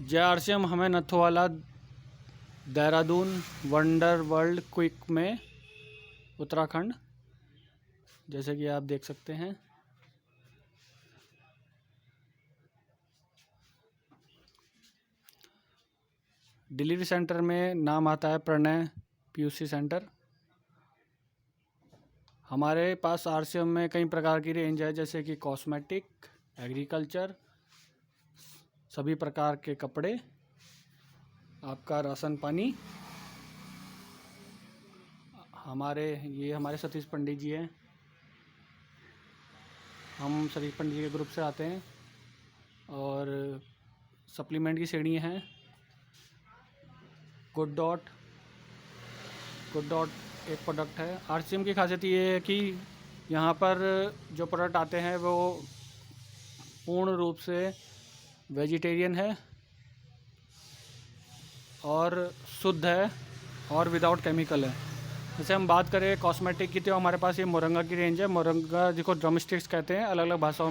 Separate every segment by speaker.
Speaker 1: जय आरसीएम हमें नथुवाला Dehradun wonder world quick में उत्तराखंड, जैसे कि आप देख सकते हैं। डिलीवरी सेंटर में नाम आता है प्रणय पीयूसी सेंटर। हमारे पास आरसीएम में कई प्रकार की रेंज है, जैसे कि कॉस्मेटिक, एग्रीकल्चर, सभी प्रकार के कपड़े, आपका राशन पानी। हमारे सतीश पंडित जी हैं। हम सतीश पंडित जी के ग्रुप से आते हैं। और सप्लीमेंट की श्रेणी है गुड डॉट एक प्रोडक्ट है। आरसीएम की खासियत ये है कि यहाँ पर जो प्रोडक्ट आते हैं वो पूर्ण रूप से वेजिटेरियन है और शुद्ध है और विदाउट केमिकल है। जैसे हम बात करें कॉस्मेटिक की, तो हमारे पास ये मोरंगा की रेंज है। मोरंगा जिसको ड्रम स्टिक्स कहते हैं, अलग अलग भाषाओं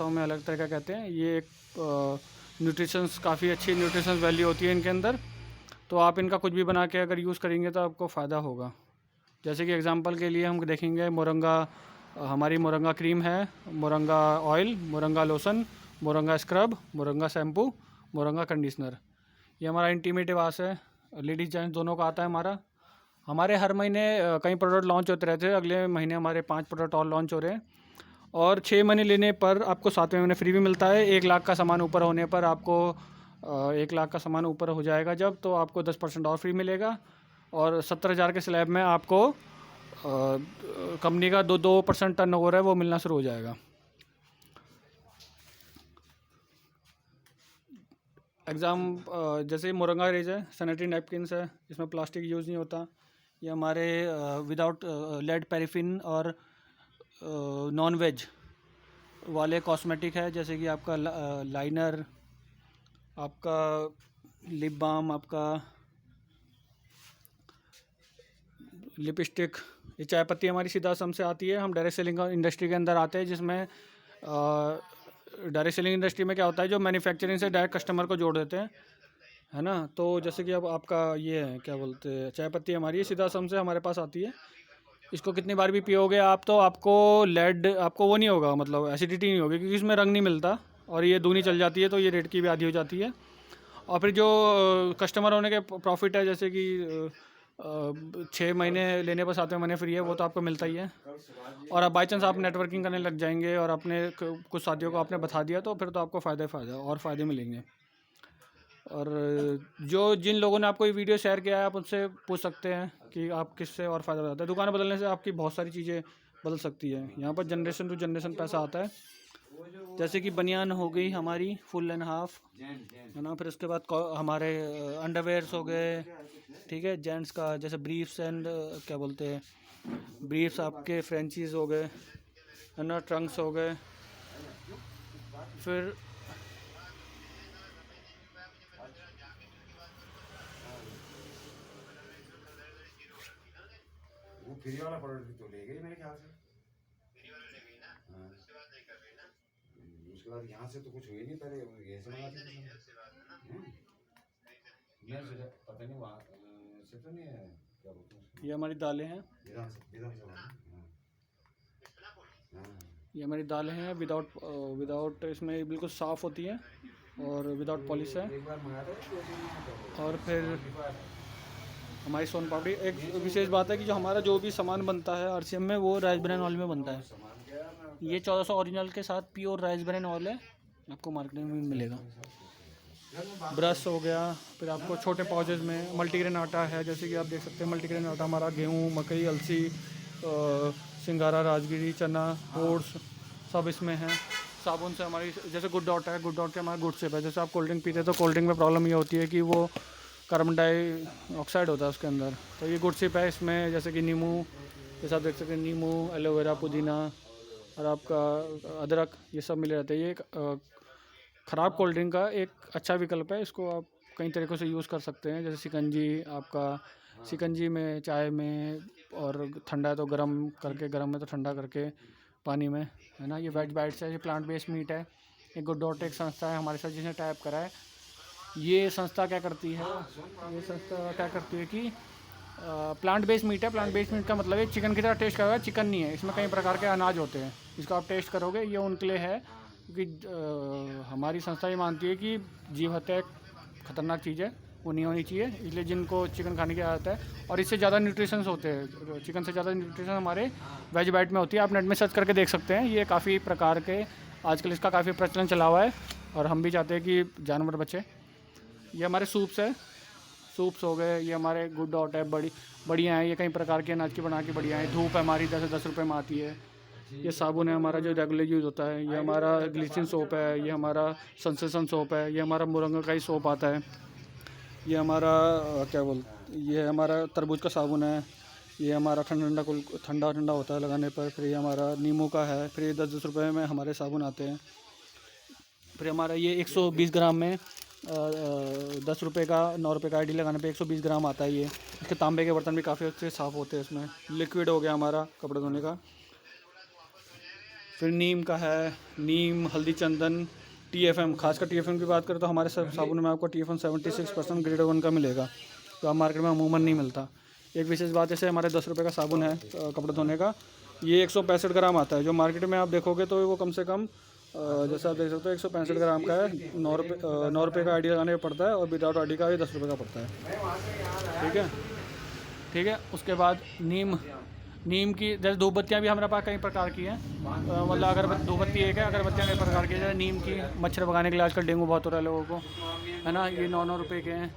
Speaker 1: में अलग तरह का कहते हैं। ये एक न्यूट्रिशंस, काफ़ी अच्छी न्यूट्रिशंस वैल्यू होती है इनके अंदर। तो आप इनका कुछ भी बना के अगर यूज़ करेंगे तो आपको फ़ायदा होगा। जैसे कि एग्जांपल के लिए हम देखेंगे मोरंगा, हमारी मोरंगा क्रीम है, moringa oil, moringa lotion, moringa scrub, moringa shampoo, moringa conditioner. ये हमारा इंटीमेट वाश है, लेडीज जेंट्स दोनों का आता है हमारा। हमारे हर महीने कई प्रोडक्ट लॉन्च होते रहते हैं। अगले महीने हमारे 5 प्रोडक्ट और लॉन्च हो रहे हैं। और 6 महीने लेने पर आपको 7वें महीने फ्री भी मिलता है। 1 लाख का सामान ऊपर होने पर आपको 1 लाख का सामान ऊपर हो जाएगा जब, तो आपको 10% और फ्री मिलेगा। और 70,000 के स्लैब में आपको कंपनी का 2% टर्न ओवर है वो मिलना शुरू हो जाएगा। जैसे मोरंगा रेज है, सैनिटरी नैपकिन्स है, इसमें प्लास्टिक यूज़ नहीं होता। ये हमारे विदाउट लेड, पैराफिन और नॉन वेज वाले कॉस्मेटिक है, जैसे कि आपका लाइनर, आपका लिप बाम, आपका लिपस्टिक। ये चाय पत्ती हमारी सीधा असम से आती है। हम डायरेक्ट सेलिंग इंडस्ट्री के अंदर आते हैं, जिसमें डायरेक्ट सेलिंग इंडस्ट्री में क्या होता है, जो मैन्युफैक्चरिंग से डायरेक्ट कस्टमर को जोड़ देते हैं, है ना। तो जैसे कि अब आपका ये है, क्या बोलते हैं, चाय पत्ती हमारी सीधा असम से हमारे पास आती है। इसको कितनी बार भी पियोगे आप, तो आपको आपको वो नहीं होगा, मतलब एसिडिटी नहीं होगी, क्योंकि इसमें रंग नहीं मिलता। और ये दूनी चल जाती है, तो ये रेट की भी आधी हो जाती है। और फिर जो कस्टमर होने के प्रॉफिट है, जैसे कि 6 महीने लेने पर 7वें महीने फ्री है, वो तो आपको मिलता ही है। और अब बाई चांस आप नेटवर्किंग करने लग जाएंगे और अपने कुछ साथियों को आपने बता दिया, तो फिर तो आपको फ़ायदा और फ़ायदे मिलेंगे। और जिन लोगों ने आपको ये वीडियो शेयर किया है, आप उनसे पूछ सकते हैं कि आप किससे और फ़ायदा बताते हैं। दुकान बदलने से आपकी बहुत सारी चीज़ें बदल सकती है। यहाँ पर जनरेशन टू जनरेशन पैसा आता है। जैसे कि बनियान हो गई हमारी फुल एंड हाफ, है ना। फिर उसके बाद हमारे अंडरवेयर्स हो गए, ठीक है। जेंट्स का जैसे ब्रीफ्स एंड क्या बोलते हैं, ब्रीफ्स आपके फ्रेंचीज़ हो गए, है ना, ट्रंक्स हो गए। फिर
Speaker 2: वो फ्री वाला प्रोडक्ट तो ले गई मेरे ख्याल से। फ्री वाला ले गई ना। हाँ। उसके बाद नहीं कर रही ना। उसके बाद यहाँ से तो कुछ हुई नहीं, पहले ये से मंगाती थी। उसके बाद ना मैं सोचा पता नहीं वहाँ से तो नहीं है, क्या बोलते हैं,
Speaker 1: ये हमारी दालें हैं।
Speaker 2: विधानसभा।
Speaker 1: ये हमारी दालें हैं विदाउट इसमें बिल्कुल साफ़ होती हैं और विदाउट पॉलिश है।
Speaker 2: एक बार मंगाया था।
Speaker 1: और फिर हमारी सोन पापड़ी, एक विशेष बात है कि जो हमारा जो भी सामान बनता है आरसीएम में, वो राइस ब्रान ऑयल में बनता है। ये 1400 ओरिजिनल के साथ प्योर राइस ब्रान ऑयल है, आपको मार्केट में मिलेगा। ब्रश हो गया। फिर आपको छोटे पाउचेज में मल्टीग्रेन आटा है, जैसे कि आप देख सकते हैं मल्टीग्रेन आटा हमारा गेहूँ, मकई, अलसी, सिंगारा, राजगिरी, चना, ओट्स सब इसमें है। साबुन से हमारी, जैसे गुड डॉट है, गुड डॉट के हमारा गुड सिप है। जैसे आप कोल्ड ड्रिंक पीते हैं तो कोल्ड ड्रिंक में प्रॉब्लम ये होती है कि वो कार्बन डाइऑक्साइड होता है उसके अंदर, तो ये गुड सिप है। इसमें जैसे कि नींबू, जैसे आप देख सकते हैं नींबू, एलोवेरा, पुदीना और आपका अदरक, ये सब मिले रहते हैं। ये एक ख़राब कोल्ड ड्रिंक का एक अच्छा विकल्प है। इसको आप कई तरीक़ों से यूज़ कर सकते हैं, जैसे शिकंजी, आपका शिकंजी में, चाय में, और ठंडा है तो गर्म करके, गर्म है तो ठंडा करके पानी में, है ना। ये वेज बाइट्स है, ये प्लांट बेस्ड मीट है, एक गुड डॉट एक संस्था है हमारे साथ जिसने टाइप करा है। ये संस्था क्या करती है, ये संस्था क्या करती है कि प्लांट बेस्ड मीट है। प्लांट बेस्ड मीट का मतलब है चिकन की तरह टेस्ट करोगे, चिकन नहीं है, इसमें कई प्रकार के अनाज होते हैं। इसको आप टेस्ट करोगे, ये उनके लिए है क्योंकि हमारी संस्था ये मानती है कि जीव हत्या एक खतरनाक चीज़ है, वो नहीं होनी चाहिए। इसलिए जिनको चिकन खाने की आदत है और इससे ज़्यादा न्यूट्रिशंस होते हैं, चिकन से ज़्यादा न्यूट्रिशन हमारे वेज डाइट में होती है। आप नेट में सर्च करके देख सकते हैं, ये काफ़ी प्रकार के आजकल इसका काफ़ी प्रचलन चला हुआ है और हम भी चाहते हैं कि जानवर बचे। ये हमारे सूप्स है, सूप्स हो गए, ये हमारे गुड डॉट है, बढ़िया है, ये कई प्रकार के अनाज की बना के बढ़िया है। धूप है हमारी 10 से 10 रुपये में आती है। ये साबुन है हमारा जो रेगुलर यूज़ होता है। ये हमारा ग्लिसरीन सोप है, ये हमारा सेंसेशन सोप है, ये हमारा मुरंगा का ही सोप आता है। ये हमारा ये हमारा तरबूज का साबुन है। ये हमारा ठंडा ठंडा होता है लगाने पर। फिर ये हमारा नींबू का है। फिर ये 10-10 रुपये में हमारे साबुन आते हैं। फिर हमारा ये 120 ग्राम में 10 रुपये का 9 रुपये का आईडी लगाने पे 120 ग्राम आता है। ये इसके तांबे के बर्तन भी काफ़ी अच्छे साफ़ होते हैं इसमें। लिक्विड हो गया हमारा कपड़े धोने का। फिर नीम का है, नीम, हल्दी, चंदन, TFM। खासकर TFM की बात करें तो हमारे सब साबुन में आपको TFM 76% ग्रेड 1 का मिलेगा, तो आप मार्केट में अमूमन नहीं मिलता। एक विशेष बात ऐसे हमारे 10 रुपये का साबुन है कपड़े धोने का, ये 165 ग्राम आता है। जो मार्केट में आप देखोगे तो वो कम से कम जैसे आप देख सकते हो 165 ग्राम का है। 9 रुपये का आईडी लगाने पड़ता है और विदाउट आईडी का ये 10 रुपये का पड़ता है। ठीक है। उसके बाद नीम की जैसे धूपबत्तियाँ भी हमारे पास कई प्रकार की हैं। मतलब अगर धूपबत्ती एक है, अगरबत्तियाँ कई प्रकार की है। जैसे नीम की मच्छर भगाने के लिए आजकल डेंगू बहुत हो रहा है लोगों को, है ना। ये 9 रुपये के हैं,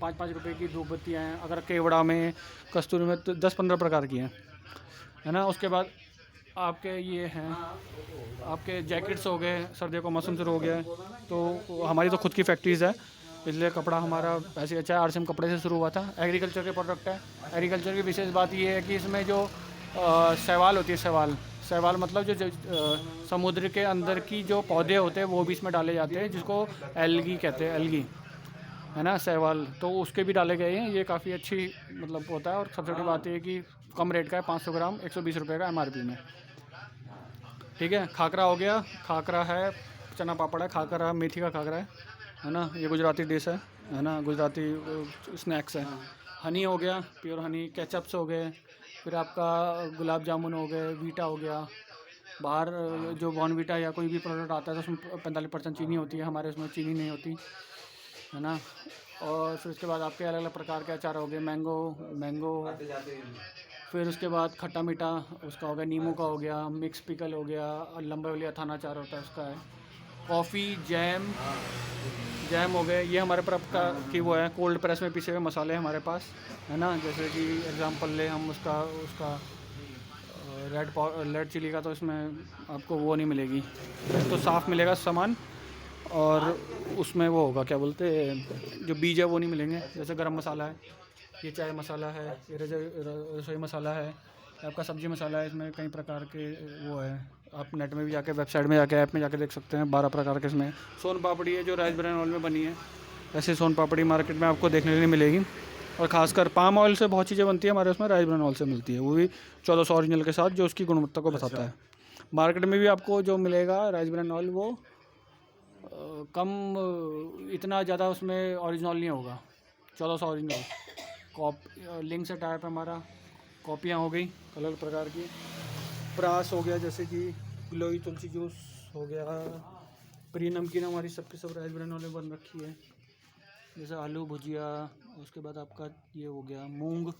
Speaker 1: 5-5 रुपये की धूपबत्तियाँ हैं। अगर केवड़ा में, कस्तूरी में तो 10-15 प्रकार की हैं, है ना। उसके बाद आपके ये हैं आपके जैकेट्स हो गए, सर्दियों का मौसम शुरू हो गया है तो हमारी तो खुद की फैक्ट्रीज़ है, इसलिए कपड़ा हमारा वैसे अच्छा है। RCM कपड़े से शुरू हुआ था। एग्रीकल्चर के प्रोडक्ट है। एग्रीकल्चर की विशेष बात ये है कि इसमें जो शैवाल होती है, शैवाल मतलब जो समुद्र के अंदर की जो पौधे होते हैं वो भी इसमें डाले जाते हैं, जिसको एल्गी कहते हैं, एल्गी, है ना, शैवाल। तो उसके भी डाले गए हैं। ये काफ़ी अच्छी मतलब होता है। और सबसे बड़ी बात ये है कि कम रेट का है, 500 ग्राम 120 रुपये का MRP में। ठीक है। खाकरा हो गया, खाकरा है, चना पापड़ है, खाकरा मेथी का खाकरा है ना। ये गुजराती डिश है ना, गुजराती स्नैक्स है। हनी हो गया, प्योर हनी, केचप्स हो गए। फिर आपका गुलाब जामुन हो गए, वीटा हो गया। बाहर जो बॉर्नवीटा या कोई भी प्रोडक्ट आता है तो उसमें 45% चीनी होती है, हमारे उसमें चीनी नहीं होती, है ना। और फिर उसके बाद आपके अलग अलग प्रकार के अचार हो गए, मैंगो। फिर उसके बाद खट्टा मीठा उसका हो गया, नींबू का हो गया, मिक्स पिकल हो गया, और लंबे वाली अथाना अचार होता है उसका है। कॉफ़ी, जैम हो गए। ये हमारे पर आपका कि वो है कोल्ड प्रेस में पिसे हुए मसाले हमारे पास, है ना। जैसे कि एग्जांपल ले हम उसका रेड चिली का, तो इसमें आपको वो नहीं मिलेगी, तो साफ़ मिलेगा सामान। और उसमें वो होगा क्या बोलते जो बीज है वो नहीं मिलेंगे। जैसे गरम मसाला है, ये चाय मसाला है, ये रसोई मसाला है, आपका सब्ज़ी मसाला है। इसमें कई प्रकार के वो है। आप नेट में भी जाके, वेबसाइट में जाके, ऐप में जाके देख सकते हैं। 12 प्रकार के इसमें। सोन पापड़ी है जो राइस ब्रान ऑयल में बनी है। ऐसे सोन पापड़ी मार्केट में आपको देखने के लिए मिलेगी। और ख़ासकर पाम ऑयल से बहुत चीज़ें बनती है, हमारे उसमें राइस ब्रान ऑयल से मिलती है, वो भी 1400 ओरिजिनल के साथ, जो उसकी गुणवत्ता को बताता है। मार्केट में भी आपको जो मिलेगा राइस ब्रान ऑयल, वो इतना ज़्यादा उसमें ओरिजिनल नहीं होगा, 1400 ओरिजिनल। लिंक से टाइप हमारा कॉपियाँ हो गई अलग प्रकार की। प्रास हो गया, जैसे कि गिलोई तुलसी जूस हो गया। प्री नमकीन हमारी सबकी सब राइस ब्रान ऑयल में बन रखी है, जैसे आलू भुजिया। उसके बाद आपका ये हो गया मूंग,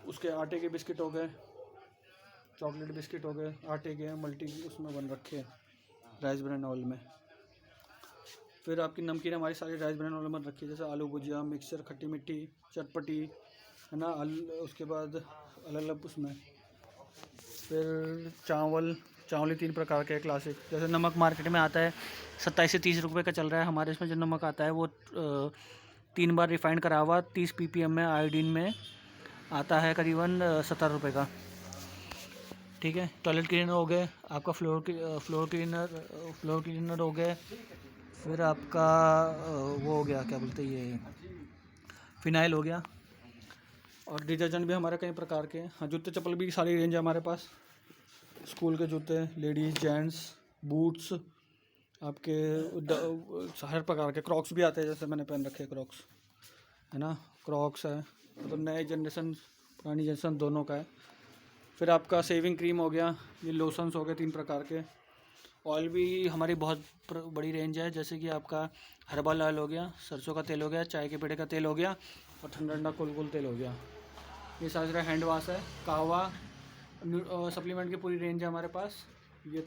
Speaker 1: उसके आटे के बिस्किट हो गए, चॉकलेट बिस्किट हो गए, आटे के मल्टी उसमें बन रखे हैं राइस ब्रान ऑयल में। फिर आपकी नमकीन हमारी सारी राइस ब्रान ऑयल में बन रखी है, जैसे आलू भुजिया, मिक्सचर, खट्टी मिट्टी, चटपटी, है ना। उसके बाद अलग अलग उसमें फिर चावल 3 प्रकार के क्लासिक। जैसे नमक मार्केट में आता है 27 से 30 रुपये का चल रहा है। हमारे इसमें जो नमक आता है वो 3 बार रिफाइंड करा हुआ 30 ppm में आयोडीन में आता है, करीबन 70 रुपये का। ठीक है। टॉयलेट क्लीनर हो गए, आपका फ्लोर क्लीनर हो गए। फिर आपका वो हो गया क्या बोलते ये फिनाइल हो गया। और डिटर्जेंट भी हमारे कई प्रकार के हैं। हाँ, जूते चप्पल भी सारी रेंज है हमारे पास। स्कूल के जूते, लेडीज़ जेंट्स, बूट्स, आपके हर प्रकार के क्रॉक्स भी आते हैं, जैसे मैंने पहन रखे क्रॉक्स, है ना, क्रॉक्स है, मतलब नए जनरेशन पुरानी जनरेशन दोनों का है। फिर आपका सेविंग क्रीम हो गया, ये लोशंस हो गए 3 प्रकार के। ऑयल भी हमारी बहुत बड़ी रेंज है, जैसे कि आपका हर्बल ऑयल हो गया, सरसों का तेल हो गया, चाय के पेड़े का तेल हो गया और ठंडा ठंडा कुल तेल हो गया। ये सारा हैंड वाश है, कहवा, सप्लीमेंट की पूरी रेंज है हमारे पास। ये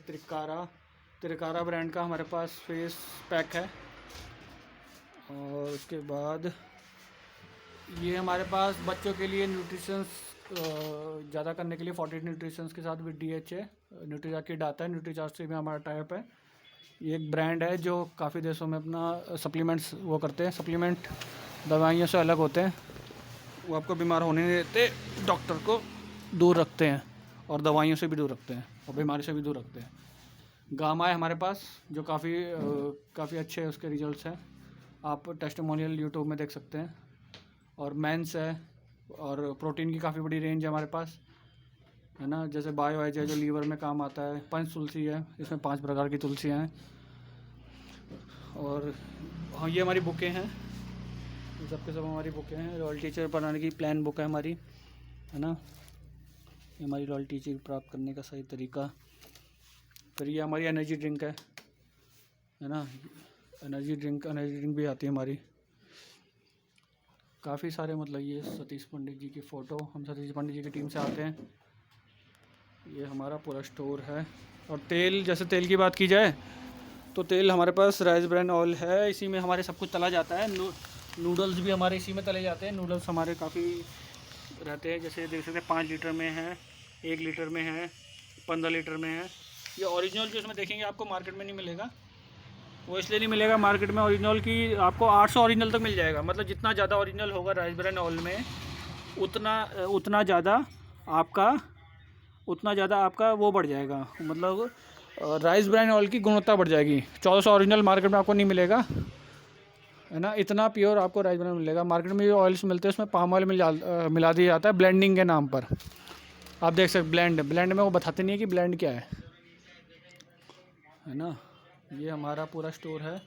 Speaker 1: त्रिकारा ब्रांड का हमारे पास फेस पैक है। और उसके बाद ये हमारे पास बच्चों के लिए न्यूट्रिशंस ज़्यादा करने के लिए 40 न्यूट्रिशंस के साथ विद DHA न्यूट्रीजा किट आता है। न्यूट्रीजा से भी हमारा टाइप है। ये एक ब्रांड है जो काफ़ी देशों में अपना सप्लीमेंट्स वो करते हैं। सप्लीमेंट दवाइयों से अलग होते हैं, वो आपको बीमार होने नहीं देते, डॉक्टर को दूर रखते हैं और दवाइयों से भी दूर रखते हैं और बीमारी से भी दूर रखते हैं। गामा है हमारे पास, जो काफ़ी अच्छे उसके रिजल्ट्स हैं, आप टेस्टिमोनियल यूट्यूब में देख सकते हैं। और मेंस है, और प्रोटीन की काफ़ी बड़ी रेंज है हमारे पास, है ना, जैसे बायो एज है जो लीवर में काम आता है। पंच तुलसी है, इसमें 5 प्रकार की तुलसियाँ हैं। और हाँ, ये हमारी बुकें हैं, ये सब के सब हमारी बुकें हैं। रॉयल टीचर बनाने की प्लान बुक है हमारी, है ना, ये हमारी रॉयल टीचर प्राप्त करने का सही तरीका। फिर ये हमारी एनर्जी ड्रिंक है ना, एनर्जी ड्रिंक भी आती है हमारी। काफ़ी सारे, मतलब ये सतीश पंडित जी की फ़ोटो, हम सतीश पंडित जी की टीम से आते हैं। ये हमारा पूरा स्टोर है। और तेल, जैसे तेल की बात की जाए तो तेल हमारे पास राइस ब्रांड ऑयल है, इसी में हमारे सब कुछ तला जाता है। नूडल्स भी हमारे इसी में तले जाते हैं। नूडल्स हमारे काफ़ी रहते हैं, जैसे देख सकते हैं 5 लीटर में है, 1 लीटर में है, 15 लीटर में है। ये ओरिजिनल जो इसमें देखेंगे आपको मार्केट में नहीं मिलेगा, वो इसलिए नहीं मिलेगा मार्केट में ओरिजिनल की, आपको 800 ओरिजिनल तक मिल जाएगा। मतलब जितना ज़्यादा ओरिजिनल होगा राइस ब्रांड ऑयल में, उतना ज़्यादा आपका वो बढ़ जाएगा, मतलब राइस ब्रांड ऑयल की गुणवत्ता बढ़ जाएगी। 1400 ओरिजिनल मार्केट में आपको नहीं मिलेगा, है ना, इतना प्योर आपको राइस ब्रांड मिलेगा। मार्केट में जो ऑयल्स मिलते हैं उसमें पाम ऑयल मिला दिया जाता है ब्लेंडिंग के नाम पर। आप देख सकते ब्लेंड में वो बताते नहीं है कि ब्लेंड क्या है ना। ये हमारा पूरा स्टोर है।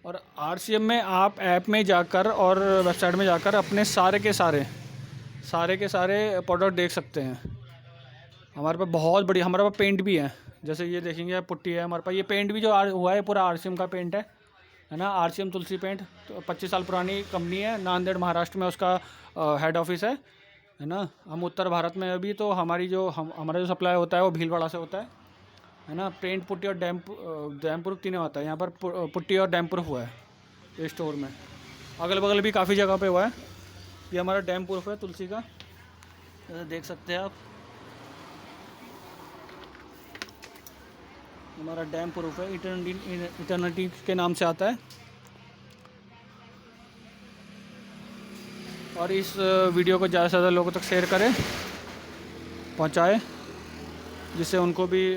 Speaker 1: और RCM में आप ऐप में जाकर और वेबसाइट में जाकर अपने सारे के सारे प्रोडक्ट देख सकते हैं। हमारे पास बहुत बड़ी, हमारे पास पेंट भी है, जैसे ये देखेंगे पुट्टी है हमारे पास। ये पेंट भी जो हुआ है पूरा RCM का पेंट है ना, RCM तुलसी पेंट। तो 25 साल पुरानी कंपनी है, नांदेड़ महाराष्ट्र में उसका हेड ऑफिस है ना। हम उत्तर भारत में अभी तो हमारा जो सप्लाई होता है वो भीलवाड़ा से होता है ना। पेंट, पुट्टी और डैम प्रूफ तीनों आता है। यहाँ पर पुट्टी और डैम प्रूफ हुआ है ये स्टोर में। अगल बगल भी काफ़ी जगह पे हुआ है। ये हमारा डैम प्रूफ है तुलसी का, जैसे देख सकते हैं आप, हमारा डैम प्रूफ है, इटर्निटी के नाम से आता है। और इस वीडियो को ज़्यादा से ज़्यादा लोगों तक शेयर करें, पहुँचाएँ, जिससे उनको भी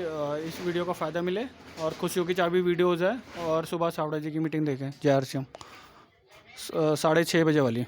Speaker 1: इस वीडियो का फ़ायदा मिले। और खुशियों की चाबी वीडियोज़ है, और सुबह सावड़ा जी की मीटिंग देखें, JRCM 6:30 बजे वाली।